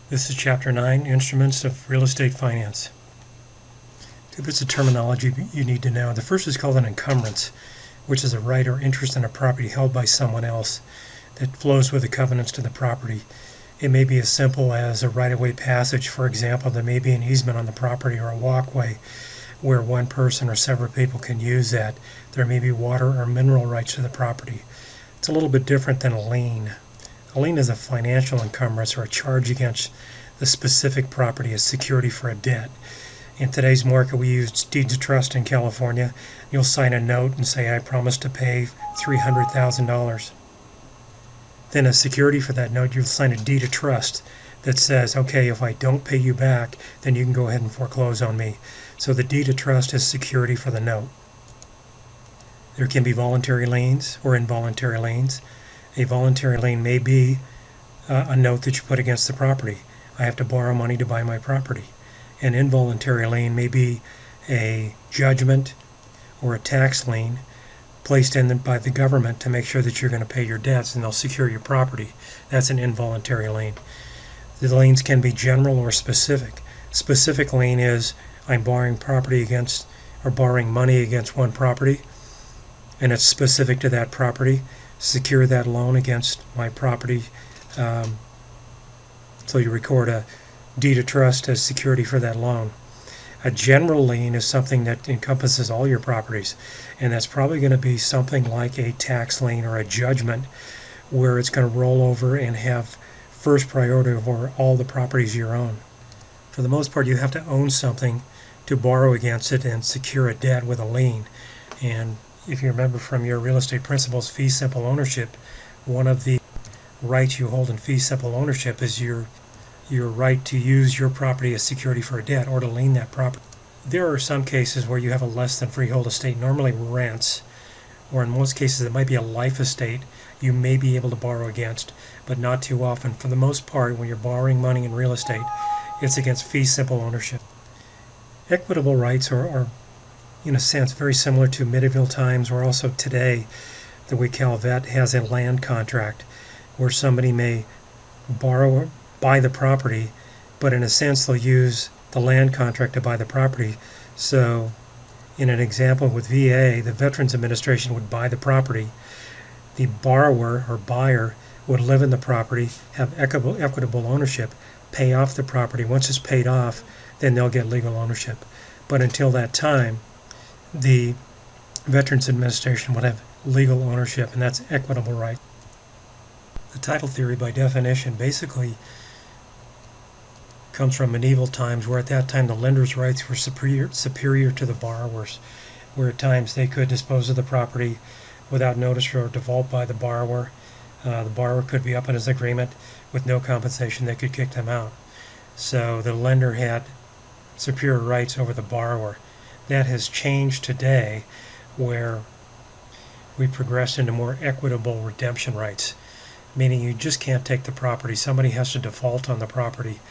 This is Chapter 9, Instruments of Real Estate Finance. Two bits of terminology you need to know. The first is called an encumbrance, which is a right or interest in a property held by someone else that flows with the covenants to the property. It may be as simple as a right-of-way passage. For example, there may be an easement on the property or a walkway where one person or several people can use that. There may be water or mineral rights to the property. It's a little bit different than a lien. A lien is a financial encumbrance or a charge against the specific property as security for a debt. In today's market, we use deeds of trust in California. You'll sign a note and say, I promise to pay $300,000. Then as security for that note, you'll sign a deed of trust that says, okay, if I don't pay you back, then you can go ahead and foreclose on me. So the deed of trust is security for the note. There can be voluntary liens or involuntary liens. A voluntary lien may be a note that you put against the property. I have to borrow money to buy my property. An involuntary lien may be a judgment or a tax lien placed in by the government to make sure that you're going to pay your debts and they'll secure your property. That's an involuntary lien. The liens can be general or specific. Specific lien is I'm borrowing property against or borrowing money against one property, and it's specific to that property. Secure that loan against my property. So you record a deed of trust as security for that loan. A general lien is something that encompasses all your properties, and that's probably going to be something like a tax lien or a judgment where it's going to roll over and have first priority over all the properties you own. For the most part, you have to own something to borrow against it and secure a debt with a lien. And if you remember from your real estate principles, fee simple ownership, one of the rights you hold in fee simple ownership is your right to use your property as security for a debt or to lien that property. There are some cases where you have a less than freehold estate, normally rents, or in most cases it might be a life estate you may be able to borrow against, but not too often. For the most part, when you're borrowing money in real estate, it's against fee simple ownership. Equitable rights are in a sense very similar to medieval times, or also today the way Calvet has a land contract where somebody may buy the property, but in a sense they'll use the land contract to buy the property. So in an example with VA, the Veterans Administration would buy the property. The borrower or buyer would live in the property, have equitable ownership, pay off the property. Once it's paid off, then they'll get legal ownership. But until that time, the Veterans Administration would have legal ownership, and that's equitable right. The title theory, by definition, basically comes from medieval times, where at that time the lender's rights were superior to the borrower's, where at times they could dispose of the property without notice or default by the borrower. The borrower could be up in his agreement with no compensation. They could kick them out. So the lender had superior rights over the borrower. That has changed today, where we progress into more equitable redemption rights, meaning you just can't take the property. Somebody has to default on the property.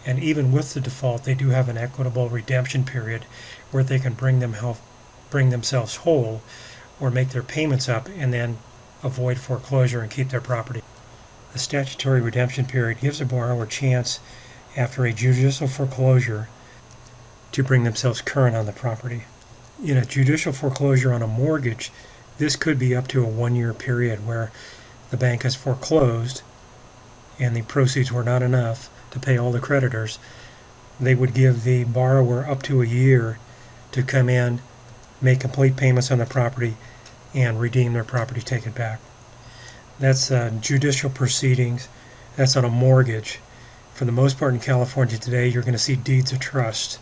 And even with the default, they do have an equitable redemption period where they can bring themselves whole or make their payments up and then avoid foreclosure and keep their property. The statutory redemption period gives a borrower a chance after a judicial foreclosure to bring themselves current on the property. In a judicial foreclosure on a mortgage, this could be up to a 1-year period where the bank has foreclosed and the proceeds were not enough to pay all the creditors. They would give the borrower up to a year to come in, make complete payments on the property, and redeem their property, take it back. That's judicial proceedings. That's on a mortgage. For the most part in California today, you're going to see deeds of trust,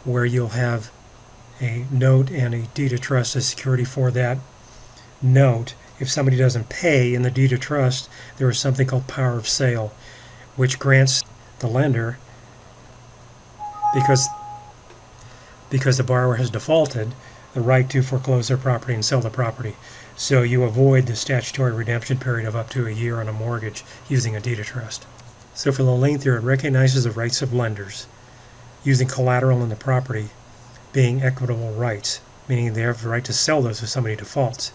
where you'll have a note and a deed of trust as security for that note. If somebody doesn't pay in the deed of trust, there is something called power of sale, which grants the lender, because the borrower has defaulted, the right to foreclose their property and sell the property. So you avoid the statutory redemption period of up to a year on a mortgage using a deed of trust. So for the lien theory, it recognizes the rights of lenders using collateral in the property being equitable rights, meaning they have the right to sell those if somebody defaults,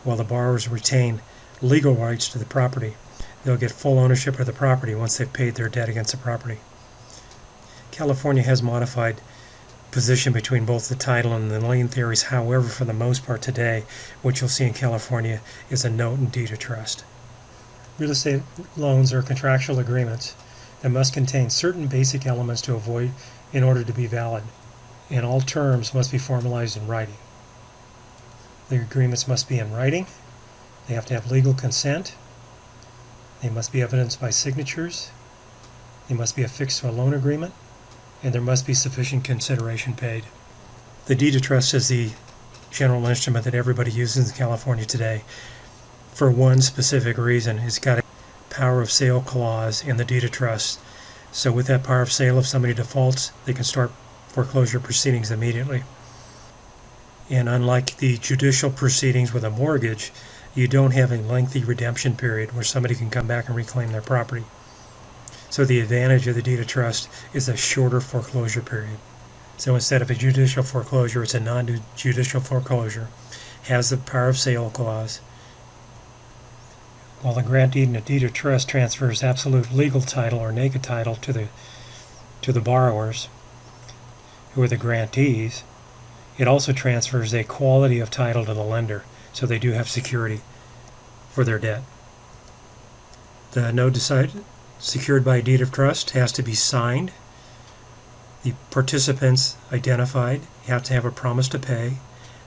while the borrowers retain legal rights to the property. they'll get full ownership of the property once they've paid their debt against the property. California has modified position between both the title and the lien theories. However, for the most part today, what you'll see in California is a note and deed of trust. Real estate loans are contractual agreements that must contain certain basic elements to avoid in order to be valid, and all terms must be formalized in writing. The agreements must be in writing, they have to have legal consent, they must be evidenced by signatures, they must be affixed to a loan agreement, and there must be sufficient consideration paid. The deed of trust is the general instrument that everybody uses in California today for one specific reason. It's got a power of sale clause in the deed of trust. So with that power of sale, if somebody defaults, they can start foreclosure proceedings immediately. And unlike the judicial proceedings with a mortgage, you don't have a lengthy redemption period where somebody can come back and reclaim their property. So the advantage of the deed of trust is a shorter foreclosure period. So instead of a judicial foreclosure, it's a non-judicial foreclosure, has the power of sale clause, while the grant deed and a deed of trust transfers absolute legal title or naked title to the borrowers, who are the grantees. It also transfers a quality of title to the lender, so they do have security for their debt. The note secured by a deed of trust has to be signed. The participants identified have to have a promise to pay,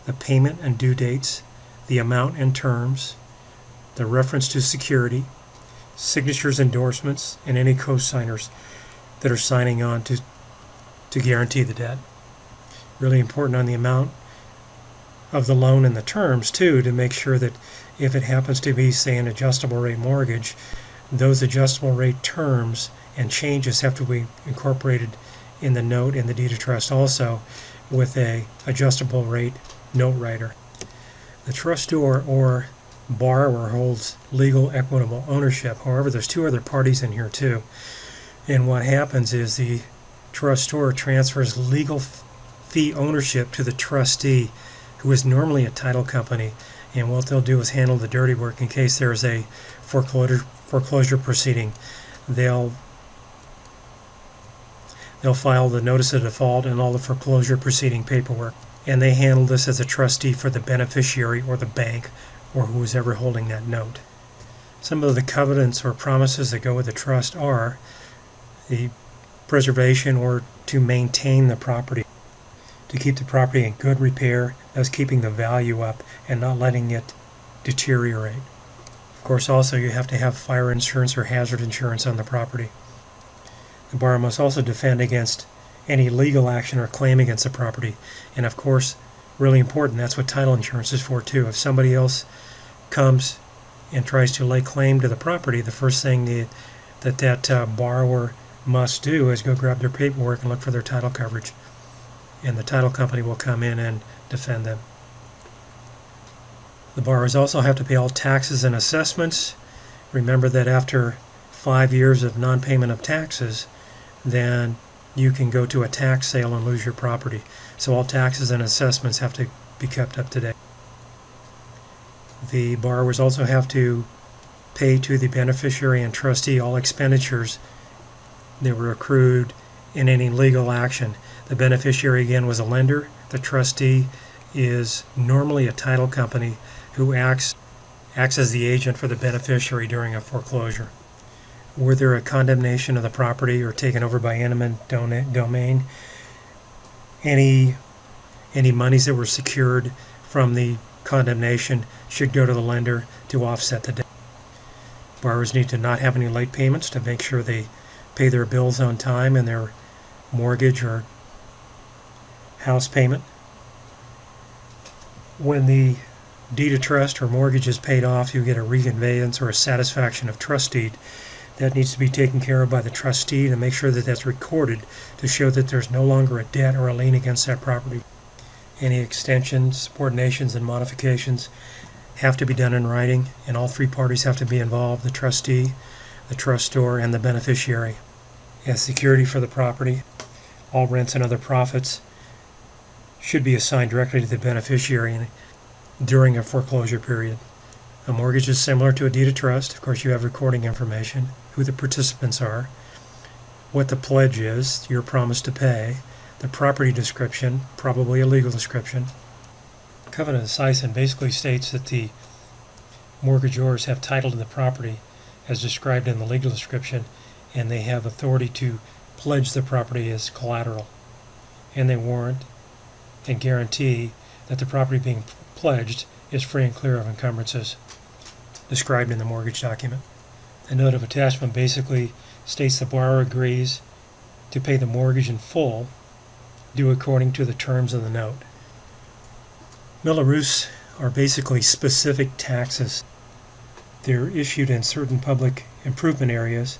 the payment and due dates, the amount and terms, the reference to security, signatures, endorsements, and any co-signers that are signing on to guarantee the debt. Really important on the amount of the loan and the terms too, to make sure that if it happens to be, say, an adjustable rate mortgage, those adjustable rate terms and changes have to be incorporated in the note and the deed of trust also with a adjustable rate note writer. The trustor or borrower holds legal equitable ownership. However, there's two other parties in here too. And what happens is the trustor transfers legal fee ownership to the trustee, who is normally a title company. And what they'll do is handle the dirty work in case there's a foreclosure proceeding. They'll file the notice of default and all the foreclosure proceeding paperwork. And they handle this as a trustee for the beneficiary or the bank or who's ever holding that note. Some of the covenants or promises that go with the trust are the preservation or to maintain the property, to keep the property in good repair, thus keeping the value up and not letting it deteriorate. Of course, also you have to have fire insurance or hazard insurance on the property. The borrower must also defend against any legal action or claim against the property. And of course, really important, that's what title insurance is for too. If somebody else comes and tries to lay claim to the property, the first thing that borrower must do is go grab their paperwork and look for their title coverage. And the title company will come in and defend them. The borrowers also have to pay all taxes and assessments. Remember that after 5 years of non-payment of taxes, then you can go to a tax sale and lose your property. So all taxes and assessments have to be kept up to date. The borrowers also have to pay to the beneficiary and trustee all expenditures that were accrued in any legal action. The beneficiary again was a lender. The trustee is normally a title company who acts as the agent for the beneficiary during a foreclosure. Were there a condemnation of the property or taken over by eminent domain, any monies that were secured from the condemnation should go to the lender to offset the debt. Borrowers need to not have any late payments to make sure they pay their bills on time and their mortgage or house payment. When the deed of trust or mortgage is paid off, you get a reconveyance or a satisfaction of trust deed. That needs to be taken care of by the trustee to make sure that that's recorded to show that there's no longer a debt or a lien against that property. Any extensions, subordinations, and modifications have to be done in writing, and all three parties have to be involved, the trustee, the trustor, and the beneficiary. As security for the property, all rents and other profits should be assigned directly to the beneficiary during a foreclosure period. A mortgage is similar to a deed of trust. Of course, you have recording information, who the participants are, what the pledge is, your promise to pay, the property description, probably a legal description. Covenant of Sison basically states that the mortgagors have title to the property as described in the legal description, and they have authority to pledge the property as collateral. And they warrant and guarantee that the property being pledged is free and clear of encumbrances described in the mortgage document. The note of attachment basically states the borrower agrees to pay the mortgage in full, due according to the terms of the note. Mille rousse are basically specific taxes. They're issued in certain public improvement areas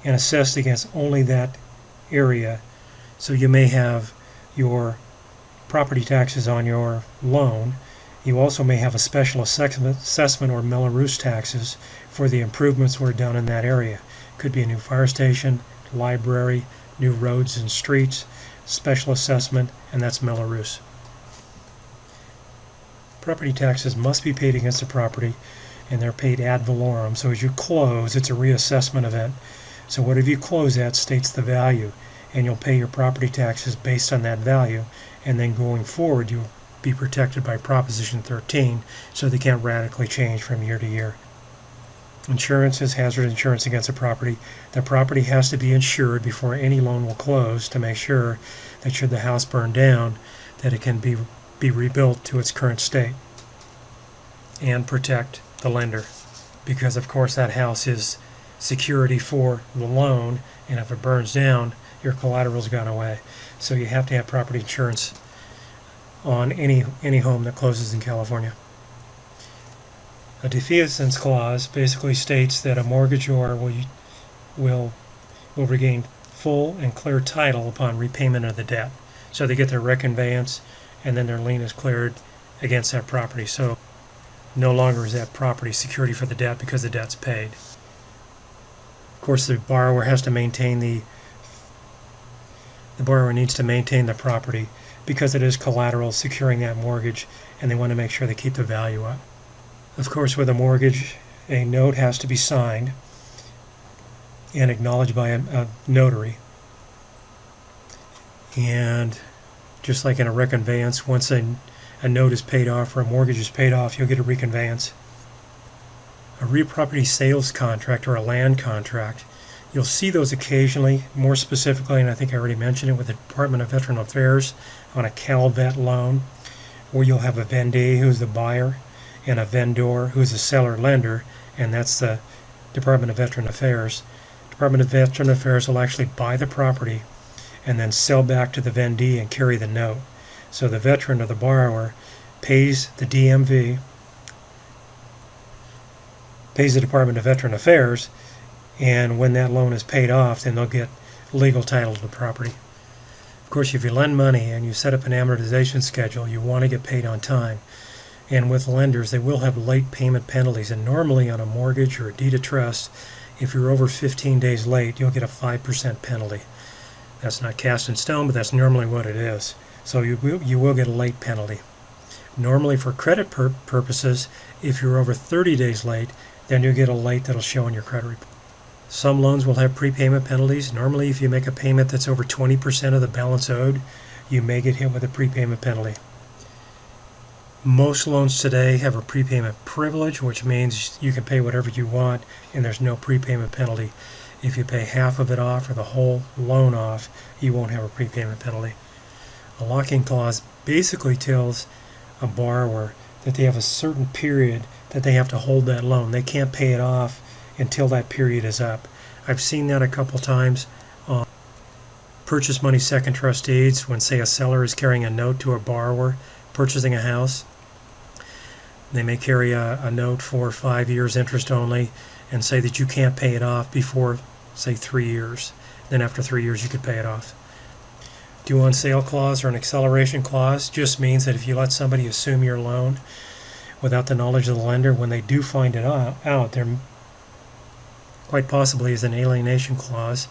and assessed against only that area. So you may have your property taxes on your loan. You also may have a special assessment or mille rousse taxes for the improvements were done in that area. Could be a new fire station, library, new roads and streets, special assessment, and that's mille rousse. Property taxes must be paid against the property, and they're paid ad valorem. So as you close, it's a reassessment event. So whatever you close at states the value, and you'll pay your property taxes based on that value, and then going forward you'll be protected by Proposition 13, so they can't radically change from year to year. Insurance is hazard insurance against a property. The property has to be insured before any loan will close to make sure that should the house burn down, that it can be rebuilt to its current state and protect the lender, because of course that house is security for the loan, and if it burns down, your collateral's gone away. So you have to have property insurance on any home that closes in California. A defeasance clause basically states that a mortgagor will regain full and clear title upon repayment of the debt. So they get their reconveyance, and then their lien is cleared against that property. So no longer is that property security for the debt because the debt's paid. Of course, the borrower has to maintain the borrower needs to maintain the property because it is collateral securing that mortgage, and they want to make sure they keep the value up. Of course, with a mortgage, a note has to be signed and acknowledged by a notary. And just like in a reconveyance, once a note is paid off or a mortgage is paid off, you'll get a reconveyance. A real property sales contract or a land contract, you'll see those occasionally, more specifically, and I think I already mentioned it, with the Department of Veteran Affairs on a CalVet loan, where you'll have a vendee who's the buyer and a vendor who's a seller lender, and that's the Department of Veteran Affairs. Department of Veteran Affairs will actually buy the property and then sell back to the vendee and carry the note. So the veteran or the borrower pays the DMV, pays the Department of Veteran Affairs, and when that loan is paid off, then they'll get legal title to the property. Of course, if you lend money and you set up an amortization schedule, you want to get paid on time. And with lenders, they will have late payment penalties. And normally on a mortgage or a deed of trust, if you're over 15 days late, you'll get a 5% penalty. That's not cast in stone, but that's normally what it is. So you will get a late penalty. Normally for credit purposes, if you're over 30 days late, then you'll get a late that'll show in your credit report. Some loans will have prepayment penalties. Normally, if you make a payment that's over 20% of the balance owed, you may get hit with a prepayment penalty. Most loans today have a prepayment privilege, which means you can pay whatever you want and there's no prepayment penalty. If you pay half of it off or the whole loan off, you won't have a prepayment penalty. A locking clause basically tells a borrower that they have a certain period that they have to hold that loan. They can't pay it off until that period is up. I've seen that a couple times on purchase money second trust deeds when, say, a seller is carrying a note to a borrower purchasing a house. They may carry a note for 5 years interest only and say that you can't pay it off before, say, 3 years. Then after 3 years you could pay it off. Due on sale clause or an acceleration clause just means that if you let somebody assume your loan without the knowledge of the lender, when they do find it out, there quite possibly is an alienation clause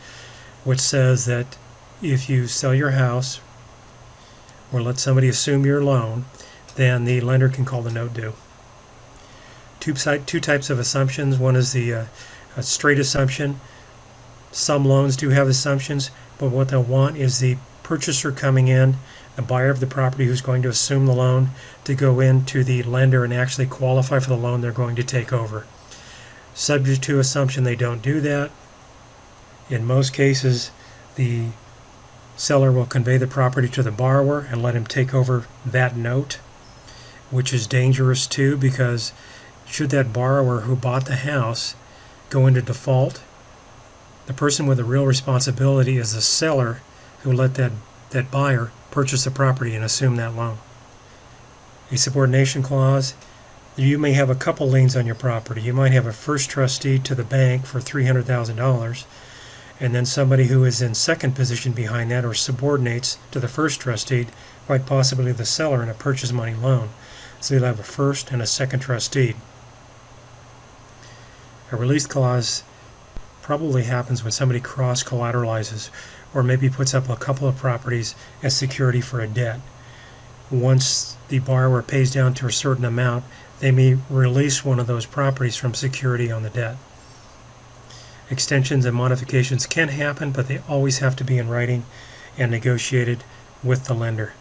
which says that if you sell your house or let somebody assume your loan, then the lender can call the note due. two types of assumptions. One is the a straight assumption. Some loans do have assumptions, but what they'll want is the purchaser coming in, the buyer of the property who's going to assume the loan, to go into the lender and actually qualify for the loan they're going to take over. Subject to assumption, they don't do that. In most cases, the seller will convey the property to the borrower and let him take over that note, which is dangerous too, because should that borrower who bought the house go into default, the person with the real responsibility is the seller who let that buyer purchase the property and assume that loan. A subordination clause, you may have a couple liens on your property. You might have a first trustee to the bank for $300,000, and then somebody who is in second position behind that or subordinates to the first trustee, quite possibly the seller in a purchase money loan. So you'll have a first and a second trustee. A release clause probably happens when somebody cross-collateralizes or maybe puts up a couple of properties as security for a debt. Once the borrower pays down to a certain amount, they may release one of those properties from security on the debt. Extensions and modifications can happen, but they always have to be in writing and negotiated with the lender.